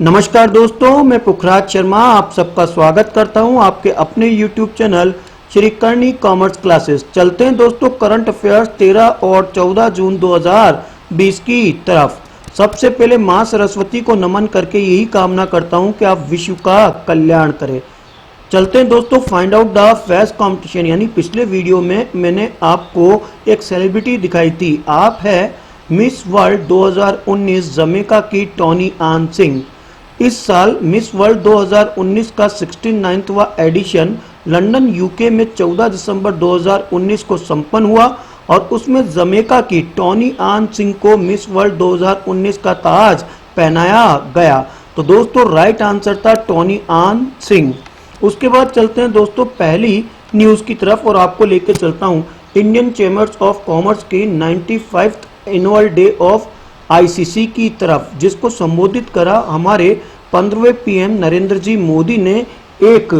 नमस्कार दोस्तों, मैं पुखराज शर्मा आप सबका स्वागत करता हूं आपके अपने YouTube चैनल श्री करनी कॉमर्स क्लासेस। चलते हैं दोस्तों करंट अफेयर्स 13 और 14 जून 2020 की तरफ। सबसे पहले मां सरस्वती को नमन करके यही कामना करता हूं कि आप विश्व का कल्याण करें। चलते हैं दोस्तों find out the face competition, यानी पिछले वीडियो में मैंने आपको एक सेलिब्रिटी दिखाई थी। आप है मिस वर्ल्ड 2019 जमैका की टोनी आन सिंह। इस साल मिस वर्ल्ड 2019 का 69वां एडिशन लंदन यूके में 14 दिसंबर 2019 को संपन्न हुआ और उसमें जमैका की टोनी आन सिंह को मिस वर्ल्ड 2019 का ताज पहनाया गया। तो दोस्तों राइट आंसर था टोनी आन सिंह। उसके बाद चलते हैं दोस्तों पहली न्यूज की तरफ और आपको लेकर चलता हूं इंडियन चैम्बर्स ऑफ कॉमर्स की 95th annual day of ICC की तरफ, जिसको संबोधित करा हमारे 15वें पीएम नरेंद्र जी मोदी ने एक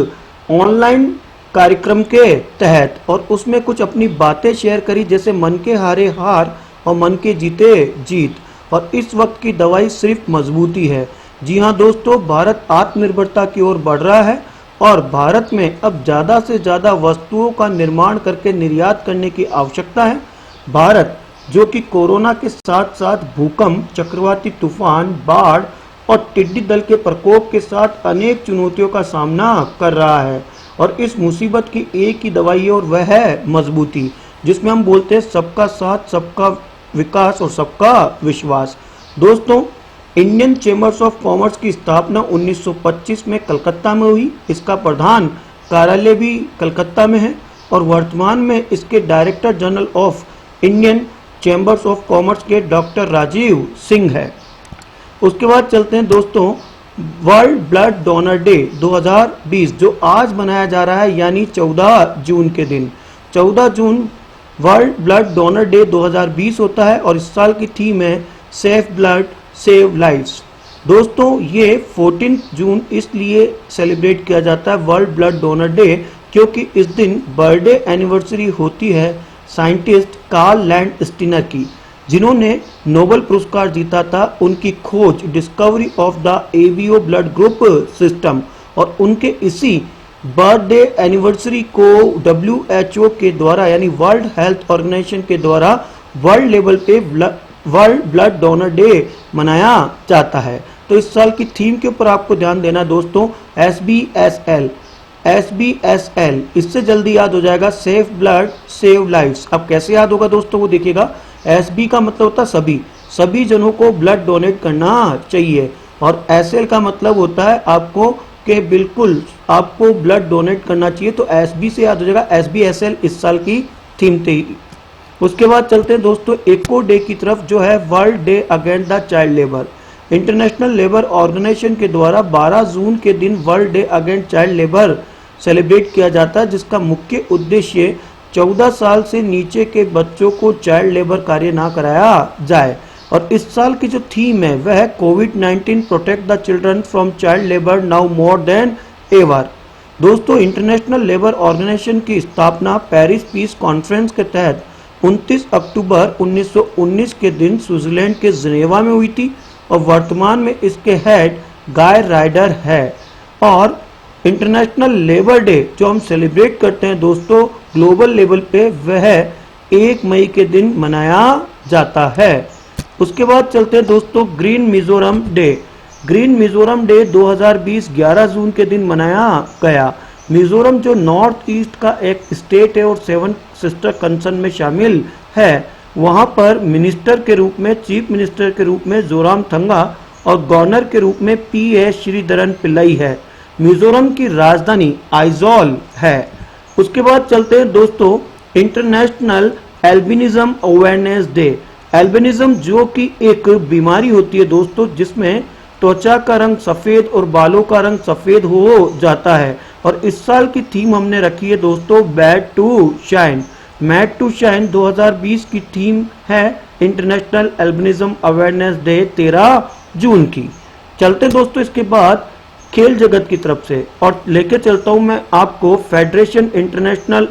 ऑनलाइन कार्यक्रम के तहत, और उसमें कुछ अपनी बातें शेयर करी, जैसे मन के हारे हार और मन के जीते जीत, और इस वक्त की दवाई सिर्फ मजबूती है। जी हाँ दोस्तों, भारत आत्मनिर्भरता की ओर बढ़ रहा है और भारत में अब ज़्यादा से ज़्यादा वस्तुओं का निर्माण करके निर्यात करने की आवश्यकता है। भारत जो कि कोरोना के साथ साथ भूकंप, चक्रवाती तूफान, बाढ़ और टिड्डी दल के प्रकोप के साथ अनेक चुनौतियों का सामना कर रहा है, और इस मुसीबत की एक ही दवाई है और वह है मजबूती, जिसमें हम बोलते हैं सबका साथ, सबका विकास और सबका विश्वास। दोस्तों इंडियन चैम्बर्स ऑफ कॉमर्स की स्थापना 1925 में कलकत्ता में हुई। इसका प्रधान कार्यालय भी कलकत्ता में है और वर्तमान में इसके director general of Indian chambers of commerce के डॉक्टर राजीव सिंह है। उसके बाद चलते हैं दोस्तों वर्ल्ड ब्लड डोनर डे 2020 जो आज मनाया जा रहा है, यानी 14 जून के दिन। 14 June world blood donor day 2020 होता है और इस साल की थीम है सेफ ब्लड सेव लाइफ्स। दोस्तों ये 14 जून इसलिए सेलिब्रेट किया जाता है वर्ल्ड ब्लड डोनर डे क्योंकि इस दिन बर्थडे एनिवर्सरी होती है साइंटिस्ट कार्ल लैंडस्टीनर की, जिन्होंने नोबेल पुरस्कार जीता था उनकी खोज discovery of the ABO blood group system, और उनके इसी बर्थडे एनिवर्सरी को WHO के द्वारा यानी वर्ल्ड हेल्थ ऑर्गेनाइजेशन के द्वारा वर्ल्ड लेवल पे वर्ल्ड ब्लड डोनर डे मनाया जाता है। तो इस साल की थीम के ऊपर आपको ध्यान देना दोस्तों, SBSL, इससे जल्दी याद हो जाएगा सेफ ब्लड सेव लाइफ्स। अब कैसे याद होगा दोस्तों वो देखिएगा। SB का मतलब होता है सभी जनों को ब्लड डोनेट करना चाहिए, और SL का मतलब होता है आपको कि बिल्कुल आपको ब्लड डोनेट करना चाहिए, तो SB से याद हो जाएगा SBSL इस साल की थीम थी। उसके बाद चलते हैं दोस्तों एको डे की तरफ, जो है world day against the child labour. International labour organisation के द्वारा 12 जून के दिन world day against child labour celebrate किया जाता है, जिसका मुख्य उद्देश्य 14 साल से नीचे के बच्चों को चाइल्ड लेबर कार्य ना कराया जाए। और इस साल की जो थीम है वह है कोविड-19 protect the children from child labour now more than ever. दोस्तों इंटरनेशनल लेबर ऑर्गेनाइजेशन की स्थापना पेरिस पीस कॉन्फ्रेंस के तहत 29 अक्टूबर 1919 के दिन स्विट्जरलैंड के जिनेवा में हुई थी, और वर्तमान में इसके हेड गाय राइडर है। और इंटरनेशनल लेबर डे जो हम सेलिब्रेट करते हैं दोस्तों ग्लोबल लेवल पे, वह 1 मई के दिन मनाया जाता है। उसके बाद चलते हैं दोस्तों green Mizoram day. Green Mizoram day 2020 11 जून के दिन मनाया गया। मिजोरम जो नॉर्थ ईस्ट का एक स्टेट है और 7 सिस्टर कंसर्न में शामिल है, वहां पर मिनिस्टर के रूप में, चीफ मिनिस्टर के रूप में जोरामथंगा और गवर्नर के रूप में PS श्रीधरन पिल्लई है। मिजोरम की राजधानी आइजॉल है। उसके बाद चलते हैं दोस्तों international albinism awareness day. Albinism जो कि एक बीमारी होती है दोस्तों जिसमें त्वचा का रंग सफेद और बालों का रंग सफेद हो जाता है, और इस साल की थीम हमने रखी है दोस्तों bad to shine. Made to shine 2020 की थीम है international albinism awareness day 13 June की। चलते दोस्तों इसके बाद खेल जगत की तरफ से, और लेके चलता हूं मैं आपको फेडरेशन इंटरनेशनल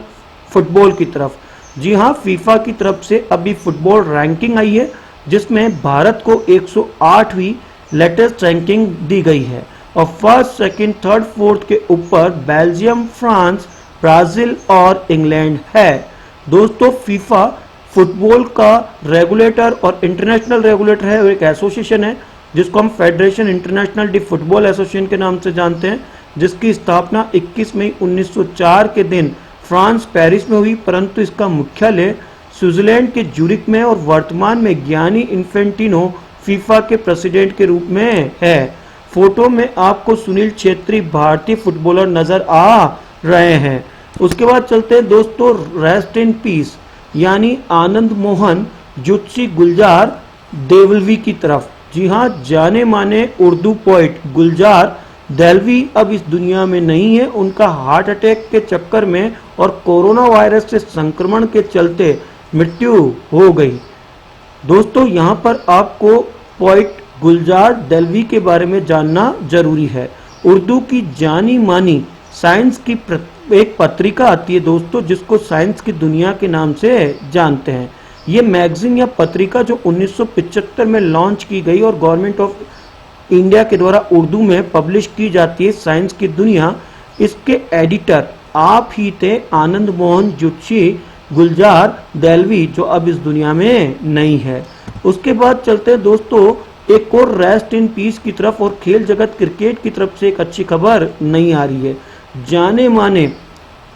फुटबॉल की तरफ। जी हाँ, फीफा की तरफ से अभी फुटबॉल रैंकिंग आई है जिसमें भारत को 108वीं लेटेस्ट रैंकिंग दी गई है और फर्स्ट, सेकंड, थर्ड, फोर्थ के ऊपर बेल्जियम, फ्रांस, ब्राजील और इंग्लैंड है। दोस्तों फीफा फुटबॉल का रेगुलेटर और इंटरनेशनल रेगुलेटर है और एक एसोसिएशन है जिसको हम federation international D football association के नाम से जानते हैं, जिसकी स्थापना 21 मई 1904 के दिन फ्रांस पेरिस में हुई, परंतु इसका मुख्यालय स्विट्जरलैंड के ज्यूरिख में और वर्तमान में गियानी इन्फेंटिनो फीफा के प्रेसिडेंट के रूप में है। फोटो में आपको सुनील छेत्री भारतीय फुटबॉलर नजर आ रहे हैं। उसके बाद चलते हैं दोस्तों रेस्ट इन पीस यानी आनंद मोहन जुत्सी गुलजार देवलवी की तरफ। जी हाँ, जाने माने उर्दू पोइट गुलजार देलवी अब इस दुनिया में नहीं है। उनका हार्ट अटैक के चक्कर में और कोरोना वायरस से संक्रमण के चलते मृत्यु हो गई। दोस्तों यहाँ पर आपको पोइट गुलजार देलवी के बारे में जानना जरूरी है। उर्दू की जानी मानी साइंस की एक पत्रिका आती है दोस्तों, जिसको साइंस की दुनिया के नाम से जानते हैं। ये मैगजीन या पत्रिका जो 1975 में लॉन्च की गई और गवर्नमेंट ऑफ इंडिया के द्वारा उर्दू में पब्लिश की जाती है, साइंस की दुनिया। इसके एडिटर आप ही थे, आनंद मोहन जुत्सी गुलजार देलवी, जो अब इस दुनिया में नहीं है। उसके बाद चलते हैं दोस्तों एक और रेस्ट इन पीस की तरफ और खेल जगत क्रिकेट की तरफ से एक अच्छी खबर नहीं आ रही है। जाने माने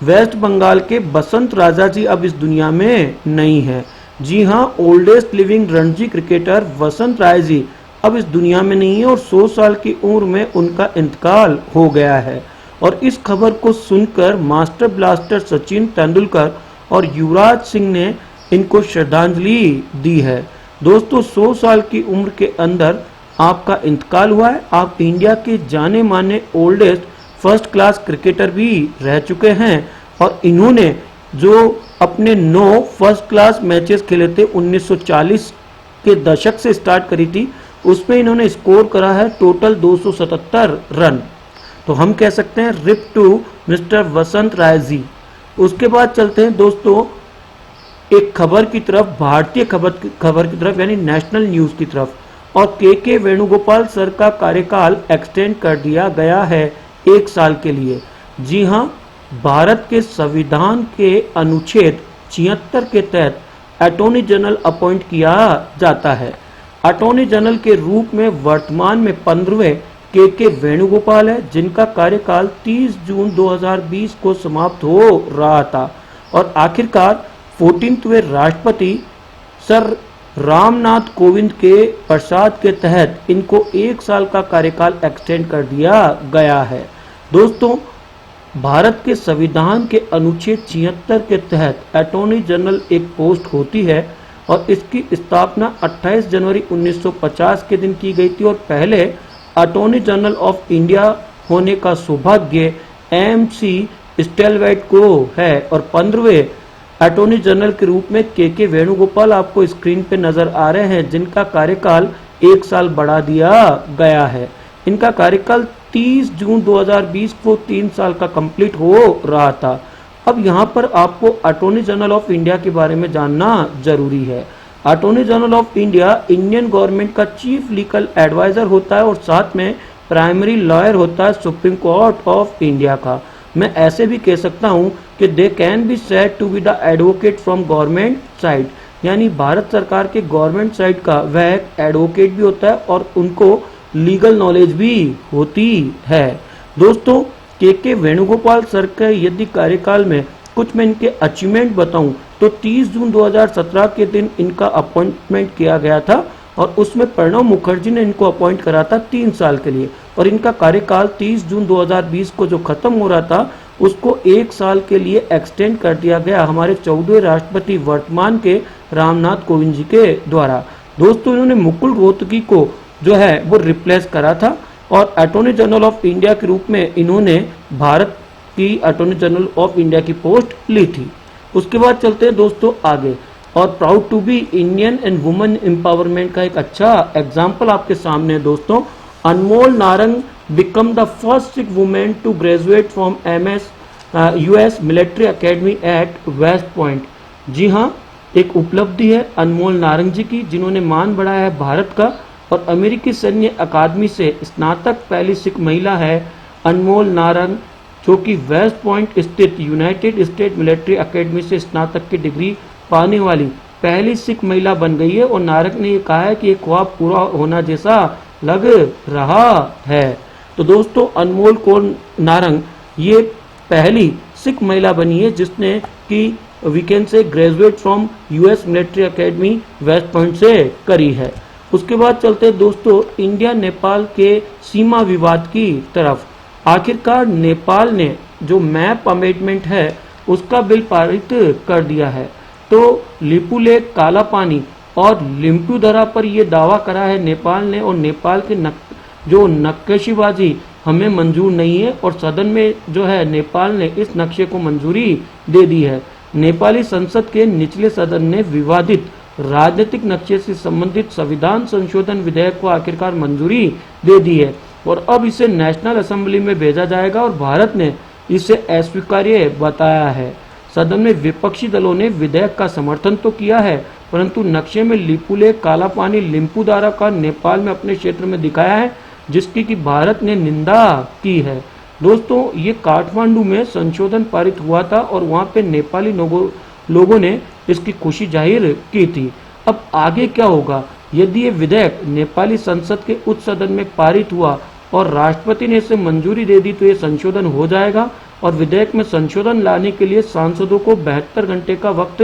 वेस्ट बंगाल के बसंत राजा जी अब इस दुनिया में नहीं है। जी हाँ, ओल्डेस्ट लिविंग रणजी क्रिकेटर वसंत राय जी अब इस दुनिया में नहीं है और 100 साल की उम्र में उनका इंतकाल हो गया है। और इस खबर को सुनकर मास्टर ब्लास्टर सचिन तेंदुलकर और युवराज सिंह ने इनको श्रद्धांजलि दी है। दोस्तों 100 साल की उम्र के अंदर आपका इंतकाल हुआ है। आप इंडिया के जाने माने ओल्डेस्ट फर्स्ट क्लास क्रिकेटर भी रह चुके हैं और इन्होंने जो अपने 9 फर्स्ट क्लास मैचेस खेले थे 1940 के दशक से स्टार्ट करी थी, उसमें इन्होंने स्कोर करा है टोटल 277 रन। तो हम कह सकते हैं रिप टू मिस्टर वसंत राय जी। उसके बाद चलते हैं दोस्तों एक खबर की तरफ, भारतीय खबर की तरफ यानी नेशनल न्यूज की तरफ। और के वेणुगोपाल सर का कार्यकाल एक्सटेंड कर दिया गया है 1 साल के लिए। जी हाँ, भारत के संविधान के अनुच्छेद 76 के तहत अटॉर्नी जनरल अपॉइंट किया जाता है। अटॉर्नी जनरल के रूप में वर्तमान में 15वें के वेणुगोपाल है, जिनका कार्यकाल 30 जून 2020 को समाप्त हो रहा था। और आखिरकार 14वें राष्ट्रपति सर रामनाथ कोविंद के प्रसाद के तहत इनको 1 साल का कार्यकाल एक्सटेंड कर दिया गया है। दोस्तों भारत के संविधान के अनुच्छेद 76 के तहत अटॉर्नी जनरल एक पोस्ट होती है और इसकी स्थापना 28 जनवरी 1950 के दिन की गई थी और पहले अटॉर्नी जनरल ऑफ इंडिया होने का सौभाग्य MC स्टेलवेट को है। और 15वें अटॉर्नी जनरल के रूप में के वेणुगोपाल आपको स्क्रीन पे नजर आ रहे हैं, जिनका कार्यकाल 1 साल बढ़ा दिया गया है। इनका कार्यकाल 30 जून 2020 को 3 साल का कंप्लीट हो रहा था। अब यहाँ पर आपको अटॉर्नी जनरल ऑफ इंडिया के बारे में जानना जरूरी है। Attorney general of India Indian government का चीफ लीगल एडवाइजर होता है और साथ में प्राइमरी लॉयर होता है सुप्रीम कोर्ट ऑफ इंडिया का। मैं ऐसे भी कह सकता हूं कि they can be said to be the advocate from government side, यानी भारत सरकार के गवर्नमेंट साइड का वह एडवोकेट भी होता है और उनको लीगल नॉलेज भी होती है। दोस्तों के वेणुगोपाल सर के यदि कार्यकाल में कुछ मैं इनके अचीवमेंट बताऊं तो 30 जून 2017 के दिन इनका अपॉइंटमेंट किया गया था और उसमें प्रणब मुखर्जी ने इनको अपॉइंट करा था 3 साल के लिए और इनका कार्यकाल 30 जून 2020 को जो खत्म हो रहा था उसको 1 साल के लिए एक्सटेंड कर दिया गया हमारे 14वें राष्ट्रपति वर्तमान के रामनाथ कोविंद जी के द्वारा। दोस्तों इन्होंने मुकुल रोहतगी को जो है वो रिप्लेस करा था और अटॉर्नी जनरल ऑफ इंडिया के रूप में इन्होंने भारत की अटॉर्नी जनरल ऑफ इंडिया की पोस्ट ली थी। उसके बाद चलते हैं दोस्तों आगे और proud to be Indian and women empowerment का एक अच्छा एग्जाम्पल आपके सामने है दोस्तों। Anmol Narang become the first Sikh women to graduate from US military academy at West Point. जी हाँ, एक उपलब्धि है अनमोल नारंग जी की, जिन्होंने मान बढ़ाया है भारत का और अमेरिकी सैन्य अकादमी से स्नातक पहली सिख महिला है अनमोल नारंग, जो कि वेस्ट पॉइंट स्थित यूनाइटेड स्टेट मिलिट्री एकेडमी से स्नातक की डिग्री पाने वाली पहली सिख महिला बन गई है। और नारंग ने कहा है कि ये ख्वाब पूरा होना जैसा लग रहा है। तो दोस्तों अनमोल कौर नारंग ये पहली सिख महिला बनी है जिसने कि वीकेंड से graduate from US military academy West Point से करी है। उसके बाद चलते हैं दोस्तों इंडिया नेपाल के सीमा विवाद की तरफ। आखिरकार नेपाल ने जो मैप अमेंडमेंट है उसका बिल पारित कर दिया है। तो लिपुलेख, काला पानी और लिम्पुदरा पर यह दावा करा है नेपाल ने, और नेपाल के जो नक्काशीबाजी हमें मंजूर नहीं है, और सदन में जो है नेपाल ने इस नक्शे को मंजूरी दे दी है। नेपाली संसद के निचले सदन ने विवादित राजनीतिक नक्शे से संबंधित संविधान संशोधन विधेयक को आखिरकार मंजूरी दे दी है, और अब इसे नेशनल असेंबली में भेजा जाएगा, और भारत ने इसे अस्वीकार्य बताया है। सदन में विपक्षी दलों ने विधेयक का समर्थन तो किया है, परंतु नक्शे में लिपुलेख, काला पानी, लिम्पुदारा का नेपाल में अपने क्षेत्र में दिखाया है, जिसकी कि भारत ने निंदा की है। दोस्तों ये काठमांडू में संशोधन पारित हुआ था और वहां पे नेपाली लोगों ने इसकी खुशी जाहिर की थी। अब आगे क्या होगा? यदि ये विधेयक नेपाली संसद के उच्च सदन में पारित हुआ और राष्ट्रपति ने इसे मंजूरी दे दी तो ये संशोधन हो जाएगा, और विधेयक में संशोधन लाने के लिए सांसदों को 72 घंटे का वक्त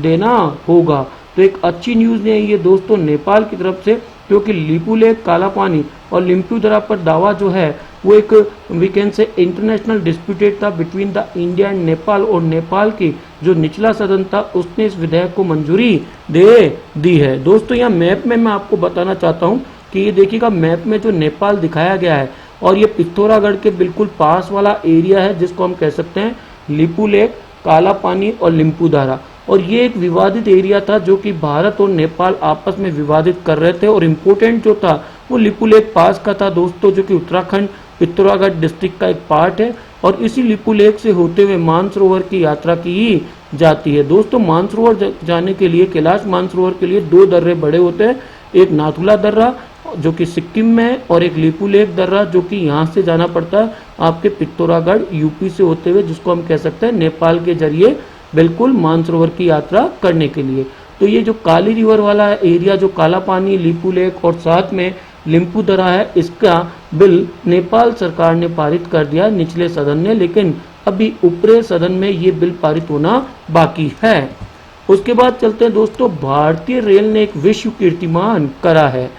देना होगा। तो एक अच्छी न्यूज नहीं है ये दोस्तों नेपाल की तरफ से, क्योंकि लिपुलेख, काला पानी और लिम्पुदरा पर दावा जो है वो एक वीकेंड से इंटरनेशनल डिस्प्यूटेड था between the India and Nepal, और नेपाल की जो निचला सदन था उसने इस विधेयक को मंजूरी दे दी है। दोस्तों यहाँ मैप में मैं आपको बताना चाहता हूँ कि ये देखिएगा मैप में जो नेपाल दिखाया गया है, और ये पिथौरागढ़ के बिल्कुल पास वाला एरिया है जिसको हम कह सकते हैं लिपुलेख, काला पानी और लिम्पुदारा। और ये एक विवादित एरिया था जो कि भारत और नेपाल आपस में विवादित कर रहे थे, और इम्पोर्टेंट जो था वो लिपुलेख पास का था दोस्तों, जो कि उत्तराखंड पिथौरागढ़ डिस्ट्रिक्ट का एक पार्ट है, और इसी लिपुलेख से होते हुए मानसरोवर की यात्रा की जाती है। दोस्तों मानसरोवर जाने के लिए, कैलाश मानसरोवर के लिए 2 दर्रे बड़े होते हैं, एक नाथुला दर्रा जो कि सिक्किम में है, और एक लिपुलेख दर्रा जो कि यहाँ से जाना पड़ता है आपके पिथौरागढ़ यूपी से होते हुए, जिसको हम कह सकते हैं नेपाल के जरिए बिल्कुल मानसरोवर की यात्रा करने के लिए। तो ये जो काली रिवर वाला एरिया, जो काला पानी, लिपुलेख और साथ में लिम्पुदरा है, इसका बिल नेपाल सरकार ने पारित कर दिया निचले सदन ने, लेकिन अभी ऊपरी सदन में ये बिल पारित होना बाकी है। उसके बाद चलते हैं दोस्तों, भारतीय रेल ने एक विश्व कीर्तिमान करा है।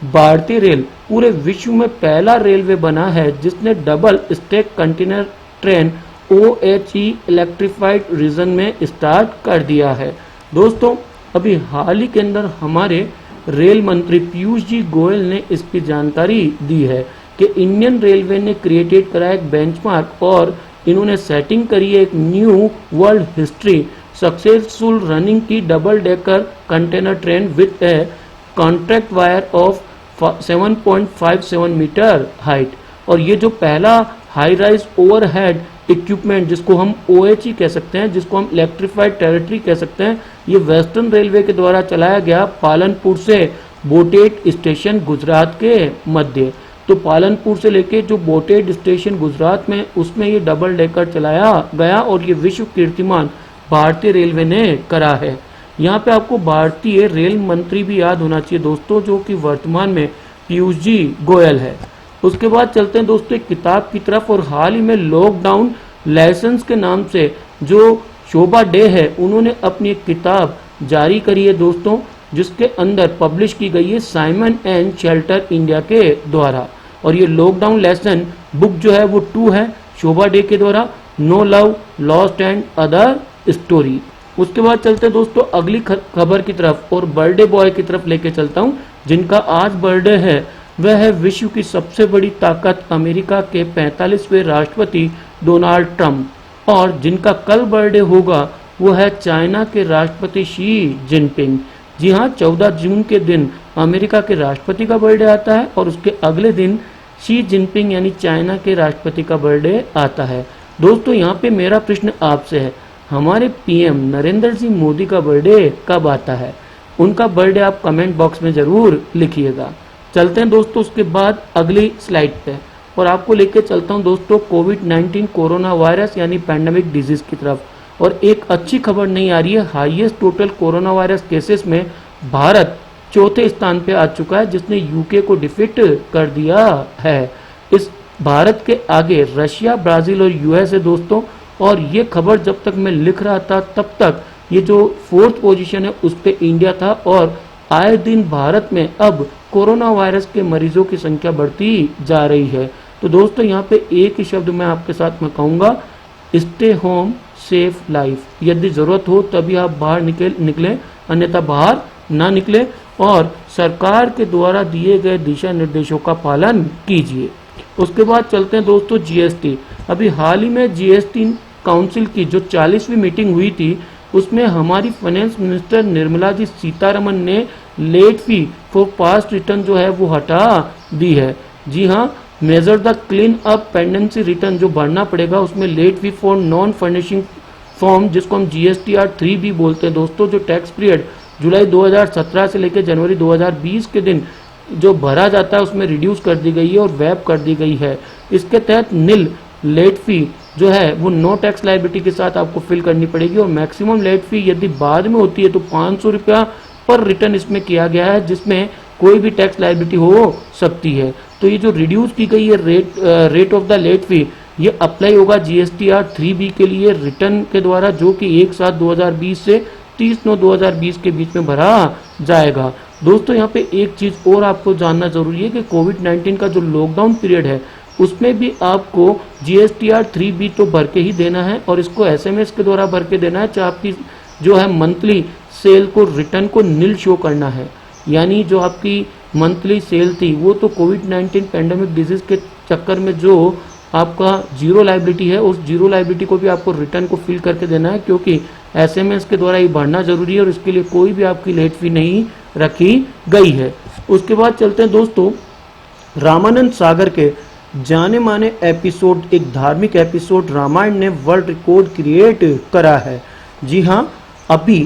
भारतीय रेल पूरे विश्व में पहला रेलवे बना है जिसने double stack container train OHE electrified region में स्टार्ट कर दिया है। दोस्तों अभी हाल ही के अंदर हमारे रेल मंत्री पीयूष जी गोयल ने इसकी जानकारी दी है कि इंडियन रेलवे ने क्रिएटेड करा एक बेंचमार्क, और इन्होंने सेटिंग करी है एक new world history successful running की double decker container train with a contract wire of 7.57 metre height. और ये जो पहला हाई राइज ओवरहेड इक्विपमेंट जिसको हम OHE कह सकते हैं, जिसको हम इलेक्ट्रिफाइड टेरिटरी कह सकते हैं, ये वेस्टर्न रेलवे के द्वारा चलाया गया पालनपुर से बोटेड स्टेशन गुजरात के मध्य। तो पालनपुर से लेके जो बोटेड स्टेशन गुजरात में, उसमें ये डबल डेकर चलाया गया, और ये विश्व कीर्तिमान भारतीय रेलवे ने करा है। यहाँ पे आपको भारतीय रेल मंत्री भी याद होना चाहिए दोस्तों, जो कि वर्तमान में पीयूष जी गोयल है। उसके बाद चलते हैं दोस्तों एक किताब की तरफ, और हाल ही में लॉकडाउन लाइसेंस के नाम से जो शोभा डे है, उन्होंने अपनी एक किताब जारी करी है दोस्तों, जिसके अंदर पब्लिश की गई है साइमन एंड शेल्टर इंडिया के द्वारा। और ये लॉकडाउन लेसन बुक जो है वो 2 है शोभा डे के द्वारा, no love lost and other story. उसके बाद चलते हैं दोस्तों अगली खबर की तरफ, और बर्थडे बॉय की तरफ लेके चलता हूँ, जिनका आज बर्थडे है। वह है विश्व की सबसे बड़ी ताकत अमेरिका के 45वें राष्ट्रपति डोनाल्ड ट्रंप, और जिनका कल बर्थडे होगा वो है चाइना के राष्ट्रपति शी जिनपिंग। जी हाँ, 14 जून के दिन अमेरिका के राष्ट्रपति का बर्थडे आता है, और उसके अगले दिन शी जिनपिंग यानी चाइना के राष्ट्रपति का बर्थडे आता है। दोस्तों यहाँ पे मेरा प्रश्न आपसे है, हमारे PM नरेंद्र सिंह मोदी का बर्थडे कब आता है? उनका बर्थडे आप कमेंट बॉक्स में जरूर लिखिएगा। चलते हैं दोस्तों उसके बाद अगली स्लाइड पे और आपको लेके चलता हूं दोस्तों कोविड-19 कोरोना वायरस यानी पैंडेमिक डिजीज की तरफ। और एक अच्छी खबर नहीं आ रही है, highest total corona virus cases में भारत चौथे स्थान पे आ चुका है, जिसने यूके को डिफीट कर दिया है। इस भारत के आगे रशिया, ब्राजील और यूएस है दोस्तों। और ये खबर जब तक मैं लिख रहा था तब तक ये जो 4th पोजीशन है उस पे इंडिया था। और आए दिन भारत में अब कोरोना वायरस के मरीजों की संख्या बढ़ती जा रही है। तो दोस्तों यहाँ पे एक ही शब्द मैं आपके साथ में कहूँगा, स्टे होम सेफ लाइफ। यदि जरूरत हो तभी आप बाहर निकलें, अन्यथा बाहर ना निकले और सरकार के द्वारा दिए गए दिशा निर्देशों का पालन कीजिए। उसके बाद चलते हैं दोस्तों जीएसटी। अभी हाल ही में जीएसटी काउंसिल की जो 40वीं मीटिंग हुई थी उसमें हमारी फाइनेंस मिनिस्टर निर्मला जी सीतारमन ने late fee for past return जो है वो हटा दी है। जी हाँ, major the clean up pendency return जो भरना पड़ेगा उसमें late fee for non furnishing form, जिसको हम जीएसटीआर 3 भी बोलते हैं दोस्तों, जो टैक्स पीरियड जुलाई 2017 से लेकर जनवरी 2020 के दिन जो भरा जाता है उसमें रिड्यूस कर दी गई है और वैप कर दी गई है। इसके तहत निल लेट फी जो है वो नो टैक्स लायबिलिटी के साथ आपको फिल करनी पड़ेगी और मैक्सिमम लेट फी यदि बाद में होती है तो 500 रुपया पर रिटर्न इसमें किया गया है, जिसमें कोई भी टैक्स लायबिलिटी हो सकती है। तो ये जो रिड्यूस की गई है rate of the late fee, ये अप्लाई होगा जीएसटीआर 3B के लिए रिटर्न के द्वारा, जो कि 1/7/2020 से 30/9/2020 के बीच में भरा जाएगा। दोस्तों यहाँ पे एक चीज और आपको जानना जरूरी है कि कोविड-19 का जो लॉकडाउन पीरियड है उसमें भी आपको जीएसटीआर 3B तो भर के ही देना है और इसको एसएमएस के द्वारा भर के देना है। चाहे आपकी जो है मंथली सेल को रिटर्न को नील शो करना है, यानी जो आपकी मंथली सेल थी वो तो कोविड-19 पैंडेमिक डिजीज के चक्कर में जो आपका जीरो लायबिलिटी है उस जीरो लायबिलिटी को भी आपको रिटर्न को फिल करके देना है, क्योंकि एसएमएस के द्वारा ये भरना जरूरी है और इसके लिए कोई भी आपकी लेट फी नहीं रखी गई है। उसके बाद चलते हैं दोस्तों रामानंद सागर के जाने माने एपिसोड, एक धार्मिक एपिसोड रामायण ने वर्ल्ड रिकॉर्ड क्रिएट करा है। जी हाँ, अभी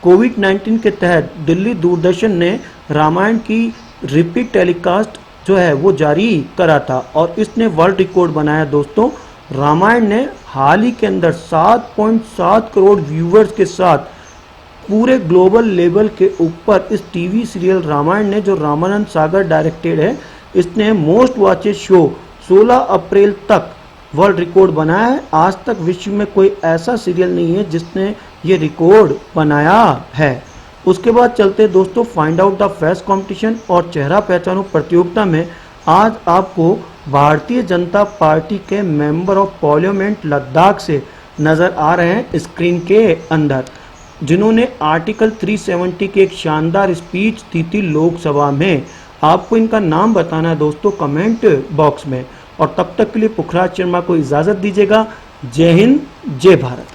कोविड-19 के तहत दिल्ली दूरदर्शन ने रामायण की रिपीट टेलीकास्ट जो है वो जारी करा था और इसने वर्ल्ड रिकॉर्ड बनाया दोस्तों। रामायण ने हाल ही के अंदर 7.7 करोड़ व्यूवर्स के साथ पूरे ग्लोबल लेवल के ऊपर इस टीवी सीरियल रामायण ने, जो रामानंद सागर डायरेक्टेड है, इसने मोस्ट वॉचेड शो 16 अप्रैल तक वर्ल्ड रिकॉर्ड बनाया है। आज तक विश्व में कोई ऐसा सीरियल नहीं है जिसने ये रिकॉर्ड बनाया है। उसके बाद चलते दोस्तों find out the face competition और चेहरा पहचानो प्रतियोगिता में आज आपको भारतीय जनता पार्टी के मेंबर ऑफ पार्लियामेंट लद्दाख से नजर आ रहे हैं स्क्रीन के अंदर, जिन्होंने आर्टिकल 370 की एक शानदार स्पीच दी थी लोकसभा में। आपको इनका नाम बताना है दोस्तों कमेंट बॉक्स में। और तब तक के लिए पुखराज शर्मा को इजाजत दीजिएगा। जय हिंद, जय भारत।